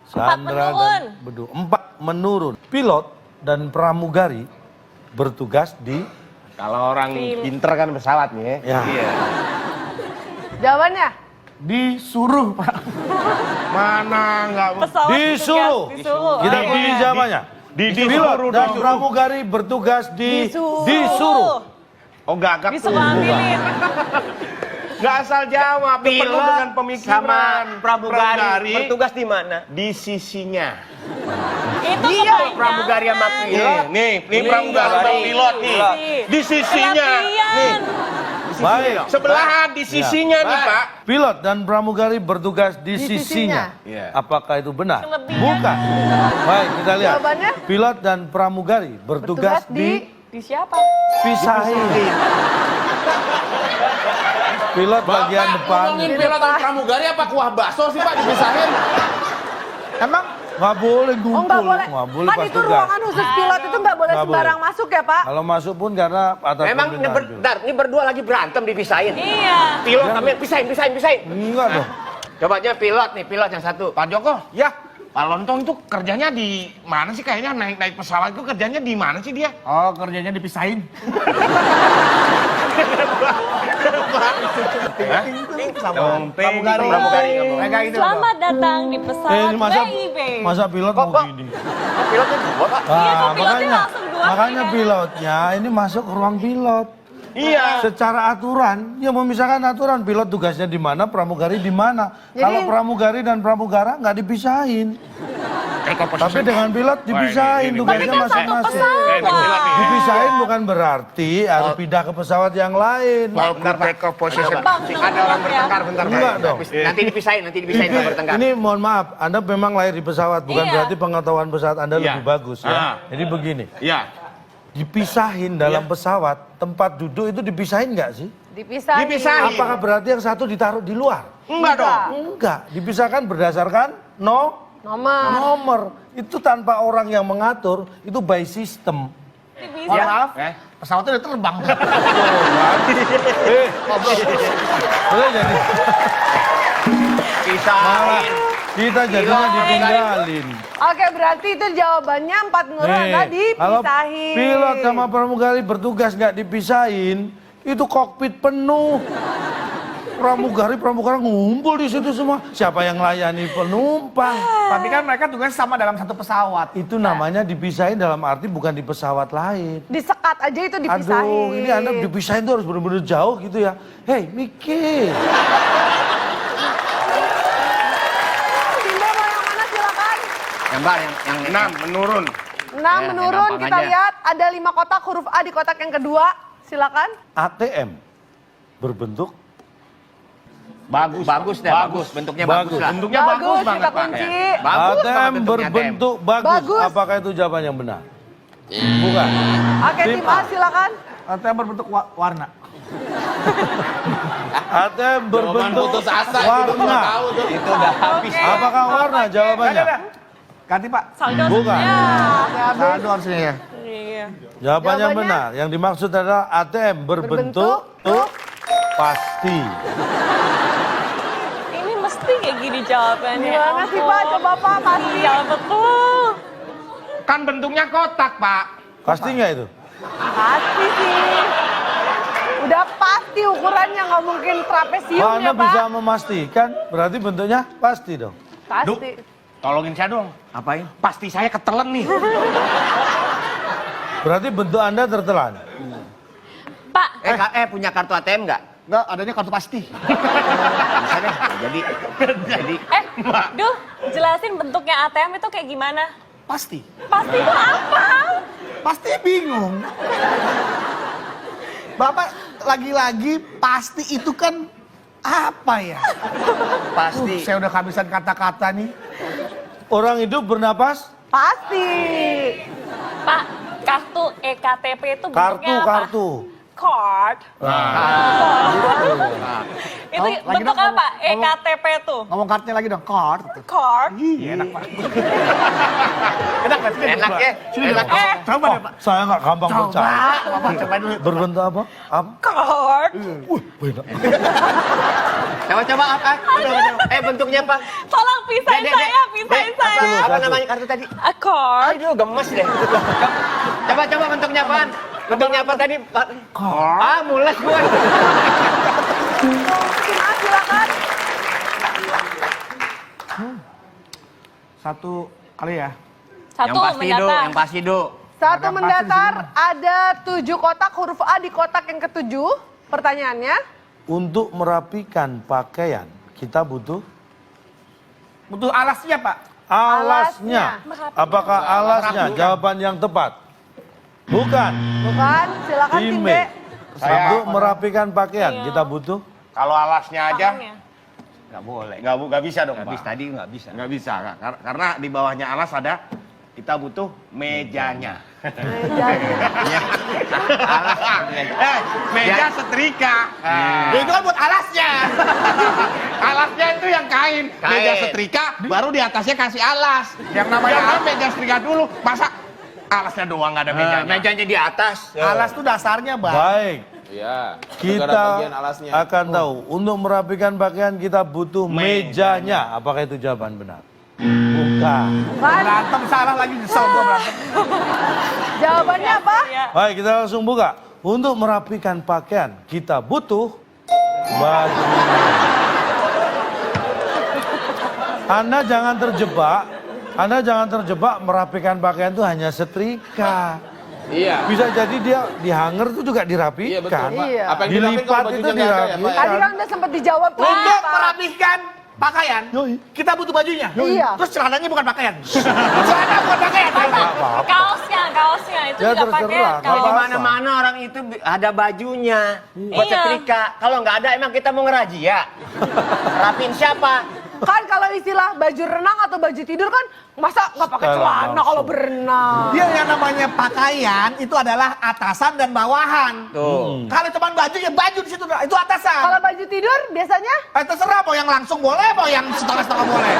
Sandra dan Bedu. 4 menurun. Pilot dan pramugari bertugas di... Kalau orang pinter kan pesawat nih ya. Iya. Jawabannya? Disuruh, Pak. Mana enggak Disuruh. Kita pilih jawabannya. Pilot dan pramugari bertugas disuruh. Oh gagap. Disuruh ambilin. Gak asal jawab, penuh dengan pemikiran. Sama pramugari bertugas di mana? Di sisinya. Itu Iya, pramugari sama pilot. Nih pramugari sama pilot nih. Di sisinya. Nih. Baik. Sebelahan di sisinya nih, Pak. Pilot dan pramugari bertugas di sisinya. Iya. Apakah itu benar? Kelebihan. Bukan. Baik, kita lihat. Jawabannya? Pilot dan pramugari bertugas di siapa? dipisahin. Pilot bagian depan. Ngomongin pilot dan pramugari apa kuah bakso sih Pak dipisahin? Emang Nggak boleh Oh ngumpul. nggak boleh. Nggak boleh Kan pas itu tugas. ruangan khusus pilot itu nggak boleh Nggak sembarang masuk ya Pak? Kalau masuk pun karena atas Memang ini, permintaan pilot. bentar, ini berdua lagi berantem dipisahin. Iya. Pilot ambil pisahin. Enggak dong. Coba aja pilot nih, pilot yang satu. Pak Joko, ya. Pak Lontong itu kerjanya di mana sih? Kayaknya naik pesawat itu kerjanya di mana sih dia? oh kerjanya dipisahin. Pramugari. Mereka itu. Selamat datang di pesawat baby. masa pilot mau gini. Pilotnya dua, Pak. Iya, kok pilotnya makanya, langsung dua makanya kan? pilotnya ini masuk ke ruang pilot. Iya. Secara aturan, ya memisahkan aturan. Pilot tugasnya di mana, pramugari di mana. Kalau pramugari dan pramugara nggak dipisahin. Tapi dengan pilot dipisahin, tugasnya Tapi kan satu masing-masing. pesawat. Dipisahin bukan berarti harus pindah ke pesawat yang lain. Walaupun take off position. Ada orang bertengkar bentar. Enggak dong. Nanti dipisahin kalau bertengkar. Ini mohon maaf, Anda memang lahir di pesawat, bukan Iya. berarti pengetahuan pesawat Anda Iya. lebih bagus ya. Ah. Jadi begini, Iya. dipisahin dalam pesawat, tempat duduk itu dipisahin nggak sih? Dipisahin. Dipisahin. Apakah berarti yang satu ditaruh di luar? Enggak dong. Enggak, dipisahkan berdasarkan nomor. Itu tanpa orang yang mengatur, itu by system. Mohon maaf, pesawatnya udah terbang. Boleh jadi malah Pisahin. kita jadinya ditinggalin. Oke berarti itu jawabannya 4 menurut Anda Kalau dipisahin. pilot sama pramugari bertugas nggak dipisahin, itu kokpit penuh. Pramugara ngumpul di situ semua. Siapa yang layani penumpang? Tapi kan mereka tugasnya sama dalam satu pesawat. Itu namanya dipisahin dalam arti bukan di pesawat lain. Disekat aja itu dipisahin. Aduh, ini Anda dipisahin tuh harus benar-benar jauh gitu ya. Hei, mikir. Dinda mau yang mana silakan. Yang 6 menurun. 6 menurun, gampang kita aja. lihat ada 5 kotak, huruf A di kotak yang kedua. Silakan. ATM berbentuk bagus bentuknya bagus lah. Bentuknya bagus banget, kita Pak. kunci. Bagus ATM banget bentuknya, berbentuk bagus. Bagus. Apakah itu jawaban yang benar? Bukan. Oke, tim A silakan. Atau berbentuk warna. ATM berbentuk putus asa, warna. Itu udah habis. Apakah warna jawabannya? Ganti Pak. Saldo. Bukan. Ya. Saldo harusnya ya. Iya. Jawabannya Jawabannya? benar. Yang dimaksud adalah ATM berbentuk pasti. Ini mesti kayak gini jawabannya. Gimana sih Pak? Coba Pak, pasti. Iya betul. Kan bentuknya kotak, Pak. Pasti nggak itu? Pasti sih. Udah pasti ukurannya, nggak mungkin trapesium Kalau ya Anda Pak. bisa memastikan, berarti bentuknya pasti dong. Pasti. Tolongin saya dong. Apain? Pasti saya ketelen nih. Berarti bentuk Anda tertelan. Pak, Punya kartu ATM nggak? Enggak, adanya kartu pasti. Bisa deh. Jadi. Duh, jelasin bentuknya ATM itu kayak gimana? Pasti. Pasti itu apa? Pasti bingung. Bapak lagi-lagi pasti itu kan apa ya? Pasti. Saya udah kehabisan kata-kata nih. Orang hidup bernapas, Pasti. Pak, kartu EKTP itu bentuknya apa? kartu. Card. Itu Lagi bentuk dong, apa? EKTP tuh. Ngomong kartunya lagi dong, card. Card. Iya, enak Pak. Enak Pak. Enak ya? Enak. Coba deh Pak. Saya nggak gampang percaya. Bapak cobain dulu. Berbentuk apa? Card. Beda. Coba apa? Bentuknya apa? Tolong pisahin Dek, saya, pisahin saya. dulu. Apa Satu. namanya kartu tadi? A card. Aduh, gemes deh. Coba bentuknya apaan? Bentuknya apa tadi? Ah, mules gue. Tim A silakan. Satu kali ya. Satu mendatar. Yang pasti do. Satu mendatar, ada 7 kotak huruf A di kotak yang ke-7. Pertanyaannya, Untuk merapikan pakaian, kita butuh Butuh alasnya, Pak. alasnya. Apakah alasnya? Jawaban yang tepat. Bukan. bukan? Silakan tim B. Untuk merapikan pakaian, kita butuh Kalau alasnya aja Tangannya. Nggak boleh. nggak bisa dong, Habis Pak. tadi nggak bisa. Nggak bisa, karena di bawahnya alas ada kita butuh mejanya. Meja setrika. Ya, itu kan buat alasnya. Alasnya itu yang kain. Meja setrika, baru di atasnya kasih alas. Yang namanya meja setrika dulu. Masa alasnya doang nggak ada mejanya? Mejanya di atas. Alas tuh dasarnya, Bang. baik. Iya. Kita akan tahu. Untuk merapikan pakaian, kita butuh mejanya. Apakah itu jawaban benar? Bukan. Bukan? Berantem salah lagi, nyesel gua berantem. Jawabannya apa? Ya. Baik, kita langsung buka. Untuk merapikan pakaian, kita butuh baju. Anda jangan terjebak. Anda jangan terjebak merapikan pakaian itu hanya setrika. Iya. Bisa jadi dia di hanger itu juga dirapikan. Iya, betul, Pak. Iya. Apa yang dirapikan Dilipat kalau itu bajunya nggak ada ya, Pak? dirapikan. Tadi kan udah sempat dijawab tuh. Untuk Pak. merapihkan pakaian, Yoi. kita butuh bajunya. Iya. Terus celananya bukan pakaian. Celana bukan pakaian. Kaosnya itu Ya, juga terserah, pakai nggak kaos. apa-apa. Di mana-mana orang itu ada bajunya. Buat Iya. setrika. Kalau nggak ada, emang kita mau ngerajia. Rapin siapa? Kan kalau istilah baju renang atau baju tidur kan masa nggak pakai Sekarang celana langsung. kalau berenang. Dia yang namanya pakaian itu adalah atasan dan bawahan. Tuh. Kalau cuma baju ya baju di situ itu atasan. Kalau baju tidur biasanya Terserah mau yang langsung boleh, mau yang setengah-setengah boleh.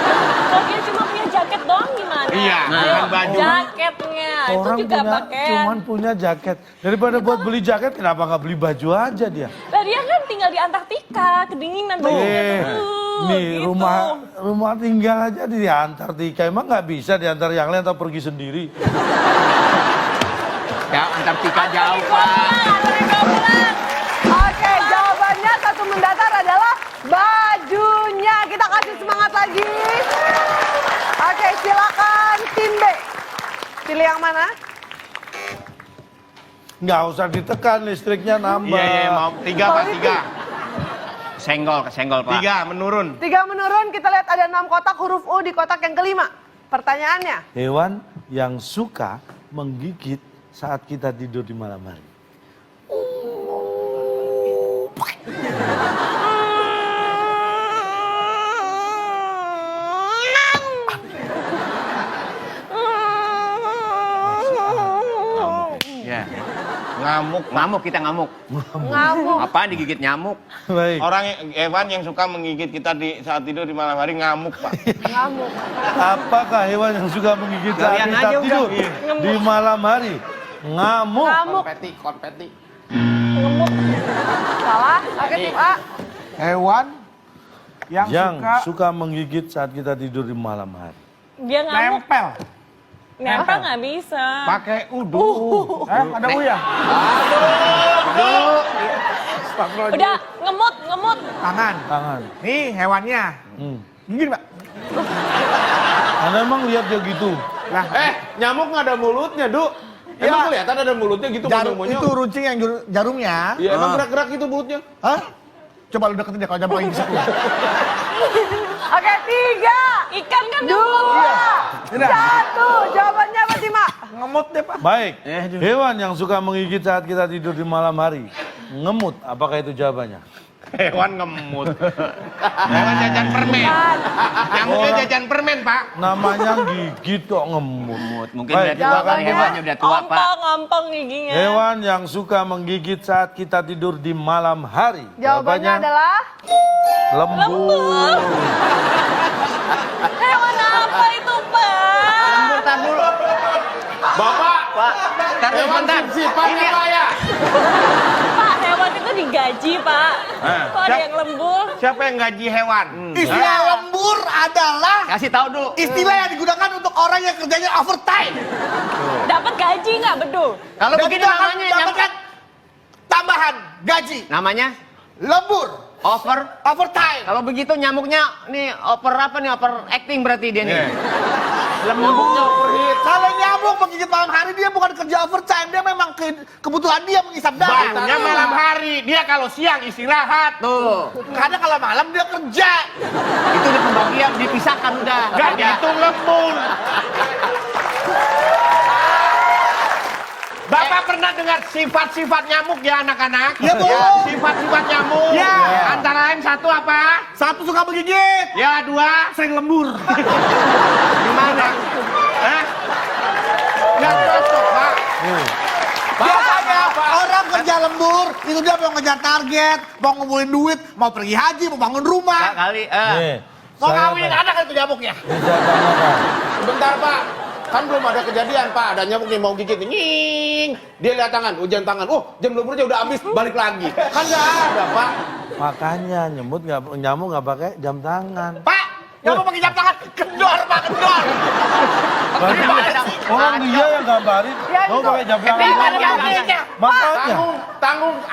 Kalau dia cuma punya jaket doang gimana? Iya, Ayo, bukan baju. Jaketnya itu Orang juga punya, pakaian. cuman punya jaket. Daripada buat beli jaket, kenapa nggak beli baju aja dia? Lah dia kan tinggal di Antartika, kedinginan bajunya tuh. Nih gitu. rumah tinggal aja di Antartika. Emang nggak bisa diantar yang lain atau pergi sendiri? Ya, Antartika jauh, Pak. Antartika pulang. Oke, jawabannya satu mendatar adalah bajunya. Kita kasih semangat lagi. Oke, silakan tim B. Pilih yang mana? Nggak usah ditekan, listriknya nambah. Iya, mau 3 Pak, 3. Kesenggol, Pak. 3 menurun. 3 menurun, kita lihat ada 6 kotak huruf U di kotak yang kelima. Pertanyaannya, Hewan yang suka menggigit saat kita tidur di malam hari. Ya. Ngamuk. Ngamuk, kita ngamuk. ngamuk. Apaan digigit nyamuk? Baik. Hewan yang suka menggigit kita di saat tidur di malam hari ngamuk, Pak. Ngamuk. Apakah hewan yang suka menggigit saat Kalian kita aja tidur udah. di malam hari? Ngamuk. Ngamuk. Konpeti. Ngemuk. Salah. Oke, tim A. Hewan yang, Yang suka suka menggigit saat kita tidur di malam hari. Dia ngamuk, nempel. nempel nggak bisa. Pakai udu. Ada U ya? Udah ngemut. Tangan. Tangan. Nih hewannya. Gigit, Pak. Anda emang lihat dia gitu? Lah, Nyamuk nggak ada mulutnya, Du. Emang kelihatan ada mulutnya gitu jarum monyong-monyong? itu runcing yang jarumnya. Iya, emang gerak-gerak gitu mulutnya. Hah? Coba lu deketin deh kalau jarum lagi bisa keluar. Oke, 3. Ikan kan 2. Udah. 1. Jawabannya apa, tim A? Ngemut deh, Pak. Baik. Hewan yang suka menggigit saat kita tidur di malam hari. Ngemut. Apakah itu jawabannya? Hewan ngemut. Hewan jajan permen. Nyamuknya jajan permen, Pak. Namanya gigit kok ngemut. Mungkin Baik, udah tua, Pak. jawabannya. Hewannya udah tua, Pak. Ngompong giginya. Hewan yang suka menggigit saat kita tidur di malam hari. Jawabannya adalah lembur. Hewan apa itu, Pak? Bentar dulu. Bapak, Pak, ntar dulu, hewan bentar. sip-sipan ya, Pak ya? Pak, hewan itu digaji, Pak. Kok ada yang lembur? Siapa yang gaji hewan? Istilah lembur adalah Kasih tahu dulu. istilah yang digunakan untuk orang yang kerjanya overtime. Dapat gaji nggak, Bedu? Kalau Dan begitu kita akan namanya mendapatkan tambahan gaji. namanya Lembur. Overtime. Kalau begitu nyamuknya nih oper apa nih? Oper acting berarti dia nih. Nyamuknya overheat. Kalau nyamuk menggigit malam hari dia bukan kerja overtime, dia memang kebutuhan dia mengisap darah. Bangunnya malam hari, dia kalau siang istirahat. Tuh. Karena kalau malam dia kerja. Itu di pembagian dipisahkan udah. Gak dihitung lembur. Bapak pernah dengar sifat-sifat nyamuk ya anak-anak? Ya, Bu. Sifat-sifat nyamuk. Ya. Antara lain satu apa? Satu suka menggigit. Ya, dua. Sering lembur. Gimana? Hah? Nggak cocok, Pak. Biasanya orang kerja lembur, itu dia mau ngejar target, mau ngumpulin duit, mau pergi haji, mau bangun rumah. Kali. Nih, Mau saya ngawinin tanya- anak itu nyamuknya. Ini saya tanyakan. Sebentar Pak, kan belum ada kejadian Pak, ada nyamuk nih mau gigit nih, nying. Dia lihat tangan, hujan tangan, jam lemburnya udah habis, balik lagi. Kan nggak ada Pak. Makanya nyamuk nggak pakai jam tangan. Pak, nyamuk pakai jam tangan, kendor Pak, kendor. Orang dia yang gambarin, Ya, mau itu. pakai jam tangan. Ini ada gambarnya. Makanya.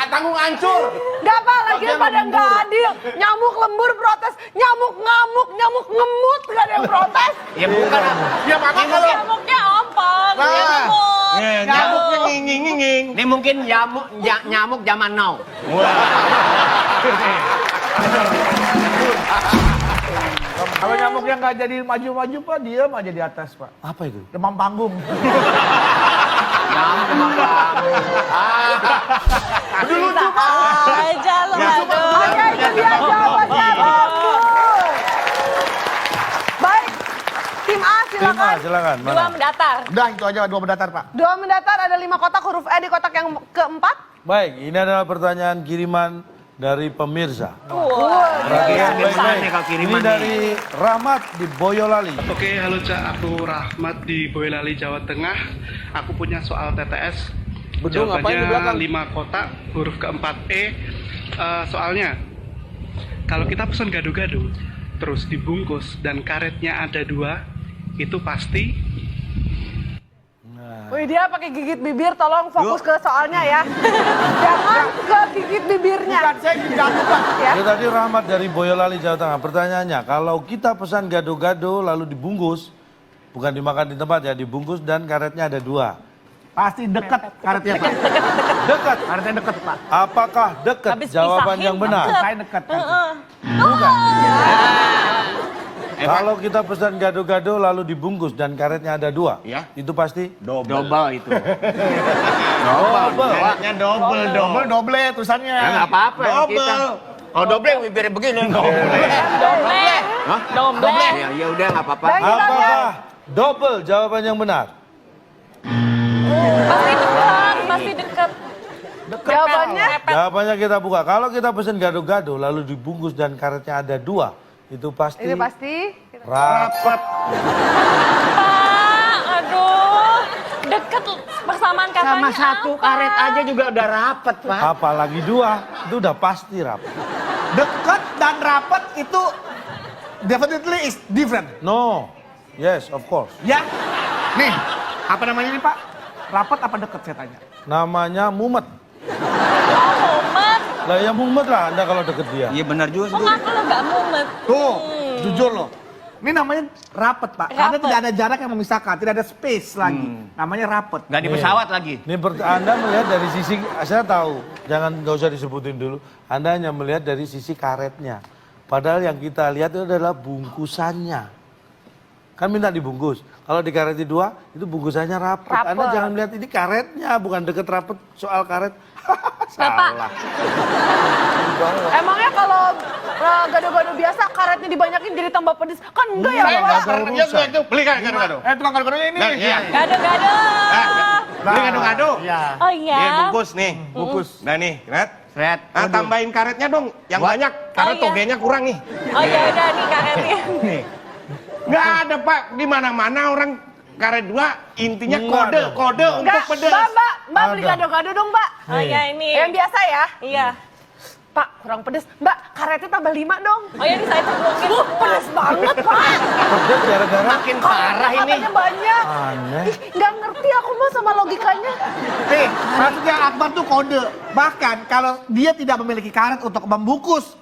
Tanggung hancur. Gak apa lagi pada nggak adil. Nyamuk lembur protes, nyamuk ngamuk, nyamuk ngemut gak ada yang protes. Ya bukan. Ya maka kalau Nyamuknya ompong, Nah. dia ngemut. Nyamuknya nging-nging. Ini mungkin nyamuk zaman now. kalau nyamuk yang nggak jadi maju-maju Pak, diam aja di atas Pak. Apa itu? Demam panggung. Nyamuk zaman kamu. Bisa aja lo, aduh. Oke, itu dia jawabannya bagus. Baik, tim A Tim A, silakan. silakan. Dua Mana? mendatar. Udah itu aja dua mendatar Pak. Dua mendatar ada 5 kotak, huruf E di kotak yang keempat. Baik, ini adalah pertanyaan kiriman dari pemirsa. Iya, Baik, biasanya baik. kalau Ini kiriman dari Rahmat di Boyolali. Oke, halo Cak, aku Rahmat di Boyolali, Jawa Tengah. Aku punya soal TTS. Bedung, ngapain di belakang? Jawabannya 5 kotak, huruf keempat E. Soalnya, kalau kita pesan gado-gado, terus dibungkus dan karetnya ada 2, itu pasti Wih, dia pakai gigit bibir, tolong fokus ke soalnya ya. Jangan ke gigit bibirnya. Bukan saya gigit nyamuk Pak. Ya. Itu tadi Rahmat dari Boyolali, Jawa Tengah. Pertanyaannya, kalau kita pesan gado-gado lalu dibungkus, bukan dimakan di tempat ya, dibungkus dan karetnya ada 2. Pasti dekat karetnya Pak. Dekat. Karetnya dekat Pak. Apakah dekat? Habis Jawaban pisahin, yang benar. deket. Saya dekat. Bukan. Kalau kita pesan gado-gado lalu dibungkus dan karetnya ada 2, Ya. itu pasti Double itu. double. Karetnya double dong. Doble tulisannya. Ya nggak apa-apa. Kita. Kalau double bibirnya begini. Domble. Domble. Ya udah nggak apa-apa. Dan kita lihat Apakah double jawaban yang benar? Pasti dekat, pasti dekat. jawabannya. Jawabannya kita buka. Kalau kita pesan gado-gado lalu dibungkus dan karetnya ada 2, itu pasti Ini pasti. rapat. Pak, aduh. Deket persamaan katanya. Sama satu apa? karet aja juga udah rapet, Pak. Apalagi 2, itu udah pasti rapat. Dekat dan rapat itu definitely is different. No, yes, of course. Ya. Nih, apa namanya nih Pak? Rapat apa dekat saya tanya? Namanya mumet. Mumet. Lah ya mumet lah Anda kalau deket dia. Iya benar juga. Kok ngaku lo gak mumet? Tuh, jujur loh. Ini namanya rapat Pak. Karena Rapet. tidak ada jarak yang memisahkan, tidak ada space lagi. Namanya rapat. Nggak di pesawat lagi. Ini Anda melihat dari sisi, saya tahu, nggak usah disebutin dulu. Anda hanya melihat dari sisi karetnya. Padahal yang kita lihat itu adalah bungkusannya. Kan minta dibungkus. Kalau dikareti 2, itu bungkusannya rapat. Rapet. Anda jangan melihat ini karetnya, bukan deket rapat soal karet. Bapak. Salah. Emangnya kalau gado-gado biasa karetnya dibanyakin jadi tambah pedes? Kan enggak ya, Enggak, Pak? enggak ada Ya urusan. itu beli gado-gado. Tukang gado-gadonya ini. Nah, iya. Gado-gado. Beli gado-gado. Ya. Oh iya. Nih bungkus nih. Bungkus. Nah nih, lihat. Red. Nah, tambahin karetnya dong, yang banyak. Karena Oh, iya. togenya kurang nih. Oh iya udah nih karetnya. Nggak ada Pak, di mana-mana orang karet 2 intinya Enggak dong. kode untuk Enggak, pedes. Mbak beli Ada. gado-gado dong, Mbak. Oh iya ini. Yang biasa ya. Iya. Pak, kurang pedes. Mbak, karetnya tambah 5 dong. Oh ya, ini saya cemplungin. Pedes banget, Pak. Pedes gara-gara Makin parah ini. Katanya banyak. aneh. Ih, nggak ngerti aku mah sama logikanya. Nih, maksudnya Akbar tuh kode. Bahkan kalau dia tidak memiliki karet untuk membungkus,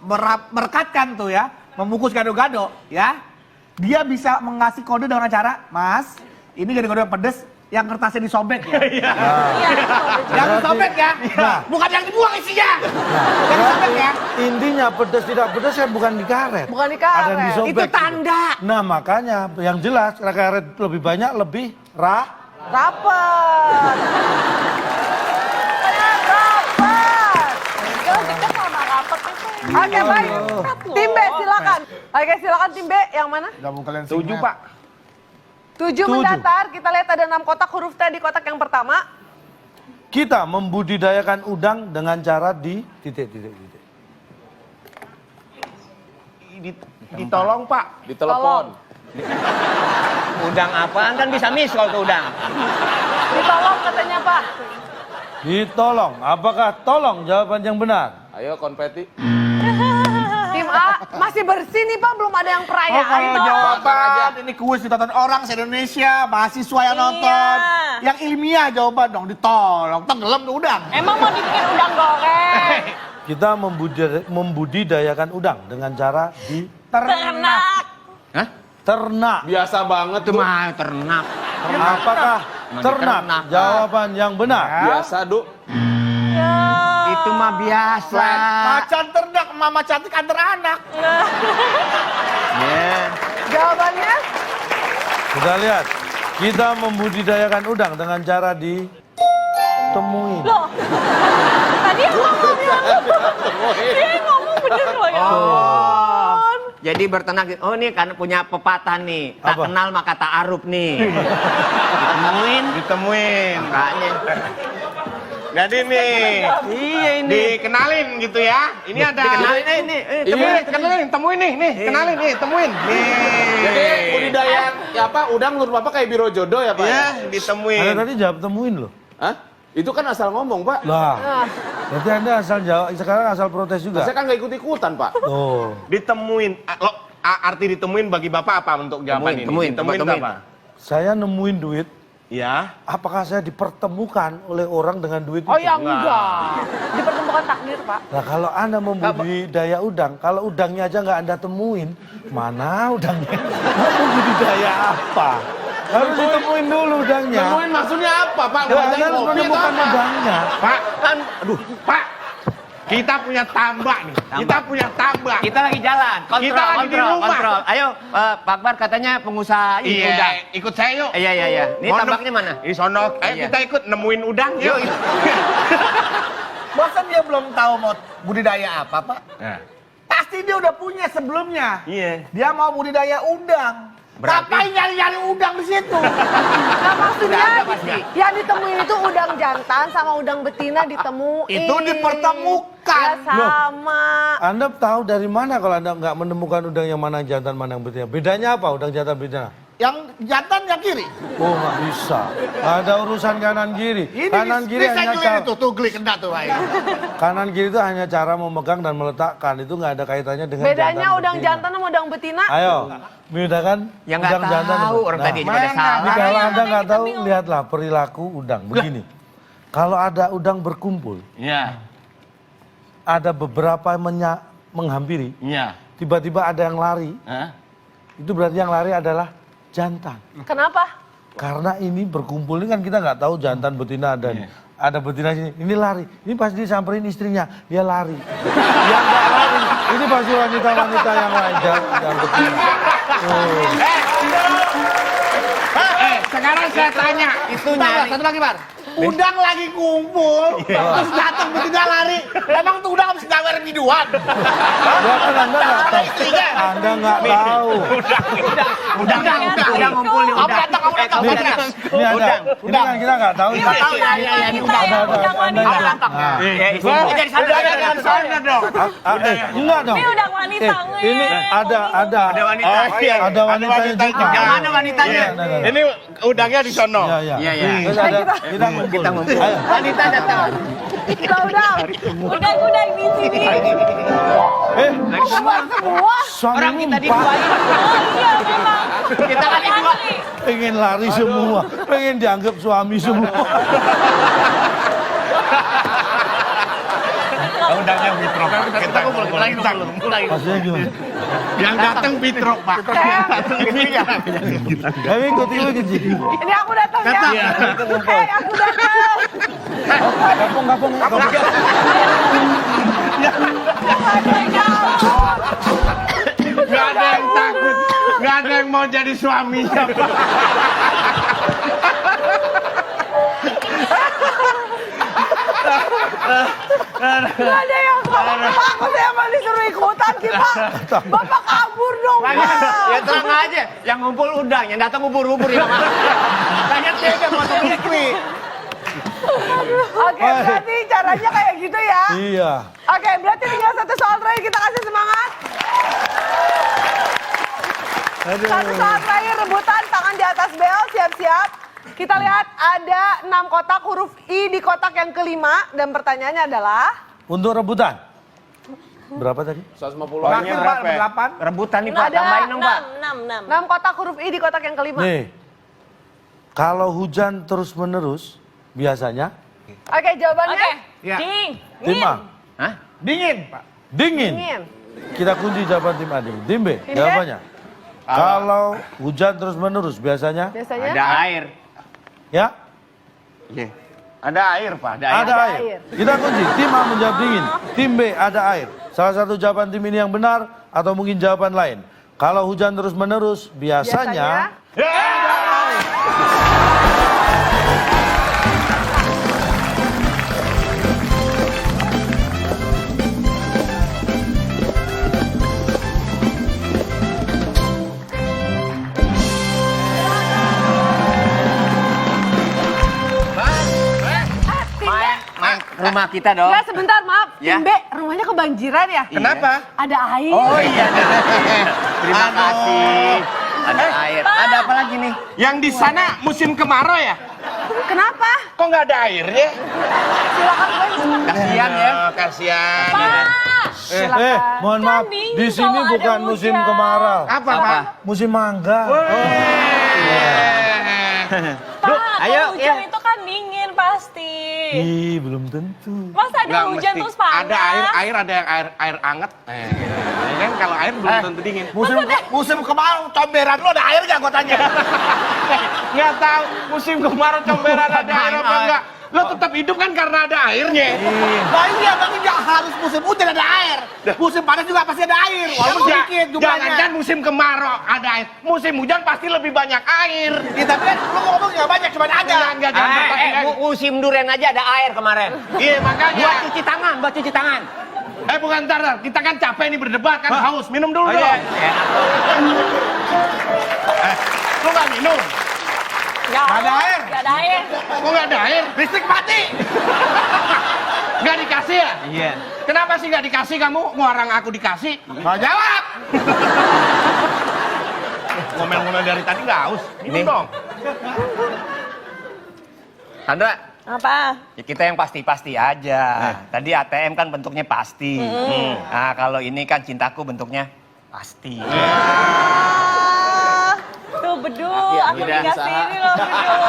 merekatkan tuh ya, membungkus gado-gado ya, dia bisa mengasih kode dengan cara, Mas, ini gado-gado yang pedes, yang kertasnya disobek ya. Iya. Yang disobek ya, bukan yang dibuang isinya. Yang disobek ya. Intinya pedes tidak pedes kan bukan di karet. Bukan di karet. Ada yang disobek. Itu tanda. Nah makanya yang jelas karet lebih banyak lebih Rapet. Rapet. Kalau deket sama rapet itu. Oke, baik. Tim B, silakan. Oke, silakan tim B. Yang mana? Gabung kalian 7 Pak. 7 mendatar. Kita lihat ada 6 kotak huruf T di kotak yang pertama. kita membudidayakan udang dengan cara di titik. Ditolong Pak. Ditelepon. Udang apaan kan bisa miss kalau tuh udang. Ditolong katanya, Pak. Ditolong. Apakah tolong jawaban yang benar? Ayo konfeti. Tim A masih bersih nih, Pak. Belum ada yang perayaan. Kalau dong. jawaban ini kuis ditonton orang se-Indonesia, mahasiswa yang nonton. Yang ilmiah jawaban dong, ditolong. Tenggelam tuh udang. Emang mau dibikin udang goreng? Kita membudidayakan udang dengan cara di Ternak. Hah? ternak. Biasa banget Itu tuh. mah ternak. Apakah Emang ternak? diternak. Jawaban yang benar. Biasa, Du. Ya. Itu mah biasa. Macan ternak, mama cantik antar anak. Ya. Jawabannya Kita lihat. Kita membudidayakan udang dengan cara ditemuin. Loh. Tadi yang ngomongnya. Dia yang ngomong bener loh ya. Jadi bertenak, oh ini kan punya pepatah nih, tak Apa? kenal maka tak aruf nih. Ditemuin. Makanya. Jadi nih, Iya ini. dikenalin gitu ya. Ini ada. Dikenalin ini. Temuin, kenalin, temuin nih, kenalin nih, temuin. Nih. Jadi budidaya ya apa udang menurut Bapak kayak biro jodoh ya Pak? Ya, Anda ditemuin. tadi jawab temuin loh. Hah? Itu kan asal ngomong Pak. Lah. Berarti Anda asal jawab, sekarang asal protes juga. Saya kan nggak ikut-ikutan Pak. Oh. Ditemuin. Arti ditemuin bagi Bapak apa untuk jawaban ini? Temuin, Ditemuin temuin. apa? Saya nemuin duit. Ya. Apakah saya dipertemukan oleh orang dengan duit oh itu? ya enggak. Dipertemukan takdir, Pak. Nah kalau Anda membudidaya udang, kalau udangnya aja nggak Anda temuin, mana udangnya? Mau budidaya apa? Harus ditemuin dulu udangnya. Nemuin maksudnya apa Pak? Ya, Anda Ngadain harus kopi atau menemukan apa? udangnya. Pak, kan, aduh, Pak. Kita punya tambak nih. Kita punya tambak. Kita lagi jalan, kontrol, Kita lagi di kontrol, rumah. kontrol. Ayo, Pak Akbar katanya pengusaha ini Iya, udang. ikut saya yuk. Iya. Ini Mau tambaknya mana? Di sono. Ayo Iya. kita ikut nemuin udang yuk. Masa dia belum tahu mau budidaya apa, Pak? Nah, Pasti dia udah punya sebelumnya. iya. Dia mau budidaya udang. Berarti- Ngapain nyari-nyari udang di situ? Nah, maksudnya Udah ada pasti. yang ditemuin itu udang jantan sama udang betina ditemuin. Itu dipertemukan. Ya sama. Anda tahu dari mana kalau Anda nggak menemukan udang yang mana yang jantan, mana yang betina? Bedanya apa udang jantan betina? Yang jantan yang kiri. Oh nggak bisa. Nggak ada urusan kanan kiri. Kanan kiri hanya ini cara, tuh geli kena tuh. Ayo. kanan kiri itu hanya cara memegang dan meletakkan. Itu nggak ada kaitannya dengan Bedanya jantan udang betina. jantan sama udang betina. Ayo, bedakan Yang nggak udang jantan. tahu itu. orang Nah, tadi aja pada ini salah. kalau Yang Anda nggak kita tahu, bingung. lihatlah perilaku udang. Begini, kalau ada udang berkumpul, Iya. ada beberapa yang menghampiri, Iya. tiba-tiba ada yang lari, Hah? itu berarti yang lari adalah jantan. Kenapa? Karena ini berkumpul ini kan kita nggak tahu jantan betina ada betina sini. Ini lari. Ini pasti disamperin istrinya, dia lari. Yang nggak lari, ini pasti wanita-wanita yang lain yang betina. Oh. Sekarang saya tanya. Itu Bentar, nyari. satu lagi, Bar. Udang lagi kumpul, terus datang betina lari. Emang tuh udang habis gawer biduan. Ya kan Anda nggak tahu. Anda nggak tahu. Udang ngumpul nih Kamu udang. datang, kamu datang. Nih, Udang. ini ada. Ini kan kita nggak tahu. Nggak tahu ya, Kita Ada, yang udang Anda wanita. nggak. Nah, Jadi satu Sana dong. enggak dong. Ini udang wanita. Ini ada. Ada wanita. Ada wanitanya juga. Yang mana wanitanya? Ini udangnya di sono. Iya. Iya. Terus ada kita ngumpul. Kita ngumpul. Ayo. Wanita datang. Udah. Udah di sini. Keluar semua. Orang kita Suami diduain. Oh iya memang. Kita kan didua. pengen lari semua, pengen dianggap suami semua. Undangnya Fitrok. Kita kumpul lagi. Maksudnya gimana? Yang datang Fitrok, Pak. Kami ikut sih. Ini aku datang ya. Aku datang. Gabung. Gak ada yang takut, gak ada yang mau jadi suaminya, Pak. Gak ada yang aku saya mau disuruh ikutan kita. Bapak kabur dong, Pak. Ya terang aja, yang ngumpul undang, yang datang ubur-ubur ya. Banyak dia mau pikir. Oke, berarti caranya kayak gitu ya. Iya. Oke, berarti tinggal satu soal terakhir, kita kasih semangat. Satu soal terakhir, rebutan, tangan di atas bel, siap-siap. Kita lihat ada 6 kotak huruf I di kotak yang kelima. Dan pertanyaannya adalah... Untuk rebutan. Berapa tadi? 150 Terakhir Pak, nomor 8. Rebutan nih Pak, Ada tambahin dong Pak. 6 kotak huruf I di kotak yang kelima. Nih. Kalau hujan terus-menerus, biasanya Oke, jawabannya? Oke. Ya. Ding. Timah. Hah? Dingin, Pak. Dingin. Dingin. Kita kunci jawaban tim Adi. Tim B, Tim B? jawabannya. Kalau hujan terus-menerus, biasanya Biasanya? Ada air. ya Ada air Pak, ada air. ada air. Kita kunci. Tim A menjawab dingin. Tim B ada air. Salah satu jawaban tim ini yang benar atau mungkin jawaban lain. Kalau hujan terus-menerus, biasanya Main ke rumah kita dong. Enggak, sebentar, maaf. Ya. Tim B, rumahnya kebanjiran ya? Kenapa? Ada air. Oh iya. Terima kasih. Ada air. Ada apa lagi nih? Yang di sana musim kemarau ya? Kenapa? Kok nggak ada airnya? Silakan, Boy. Kasihan ya. Kasihan. Silakan. mohon maaf. dingin Di sini kalau ada bukan musim hujan. kemarau. Apa, Pak? Musim mangga. Pak, ayo, kalau hujan ya. itu kan dingin pasti. Ih, belum tentu. Masa ada Nggak hujan mesti. terus panas? Ada air ada yang air anget. Ya kan kalau air belum tentu dingin. Musim kemarau, comberan lu ada air nggak gua tanya? Nggak tahu musim kemarau comberan ada air apa enggak. Lo tetap hidup kan karena ada airnya. Nah iya, tapi nggak harus musim hujan ada air. Musim panas juga pasti ada air, walaupun Ya, sedikit jumlahnya. jangan musim kemarau ada air. Musim hujan pasti lebih banyak air. Ya, tapi kan lu ngomong nggak banyak, cuma ada. Enggak jangan Musim durian aja ada air kemarin. Iya makanya. Buat cuci tangan, buat cuci tangan. Bukan ntar, kita kan capek nih berdebat kan haus. Minum dulu dong. Lu nggak minum? Nggak ada air. Nggak ada air. Kok nggak ada air? Listrik mati. Nggak dikasih ya? Iya. Kenapa sih nggak dikasih kamu? Orang aku dikasih. Nggak jawab. Ngomel-ngomel dari tadi nggak haus. Minum Nih. dong. Sandra, Apa? ya kita yang pasti-pasti aja. Tadi ATM kan bentuknya pasti. Nah kalau ini kan cintaku bentuknya pasti. Tuh bedul, aku udah. dikasih ini loh bedul.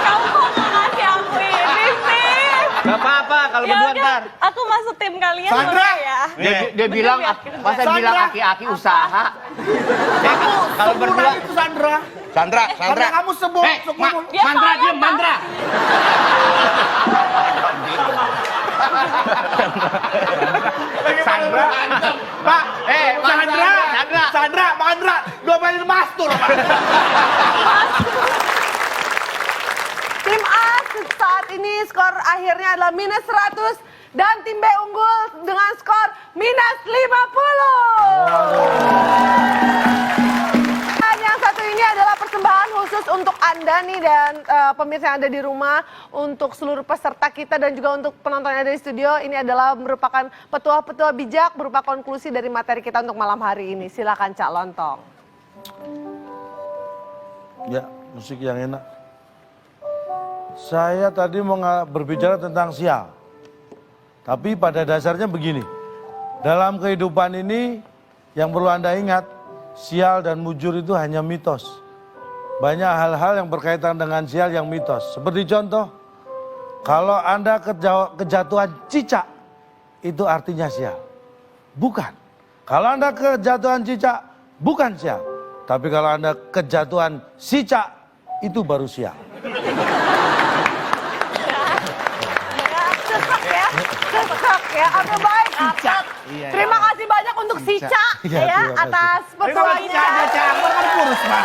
Kamu kok nggak ngasih aku ini sih? Gak apa-apa kalau Ya berdua udah, ntar. aku masuk tim kalian Sandra! boleh ya? Dia bilang, biar kerja. masa Sandra! bilang aki-aki usaha. Ya, kalau berdua, itu Sandra. Sandra. Karena kamu sebut. Dia Mandra, payah, diam Pak. Mandra. Sandra. Pak, Sandra. Sandra, Mandra. Domain mastur, Pak. Tim A saat ini skor akhirnya adalah minus 100 dan tim B unggul dengan skor minus 50. Dan yang satu ini adalah persembahan khusus untuk Anda nih dan pemirsa yang ada di rumah, untuk seluruh peserta kita dan juga untuk penonton yang ada di studio. Ini adalah merupakan petua-petua bijak berupa konklusi dari materi kita untuk malam hari ini. Silakan Cak Lontong. Ya, musik yang enak. Saya tadi mau berbicara tentang sial. Tapi pada dasarnya begini. Dalam kehidupan ini yang perlu Anda ingat, sial dan mujur itu hanya mitos. Banyak hal-hal yang berkaitan dengan sial yang mitos. Seperti contoh, kalau Anda kejatuhan cicak, itu artinya sial. Bukan. Kalau Anda kejatuhan cicak, bukan sial. Tapi kalau Anda kejatuhan cicak, itu baru sial. Sesek ya, oke baik. Terima kasih banyak untuk Sica Iya, ya terima kasih. atas Terima kasih petualangannya. Caca, kan kurus, Pak.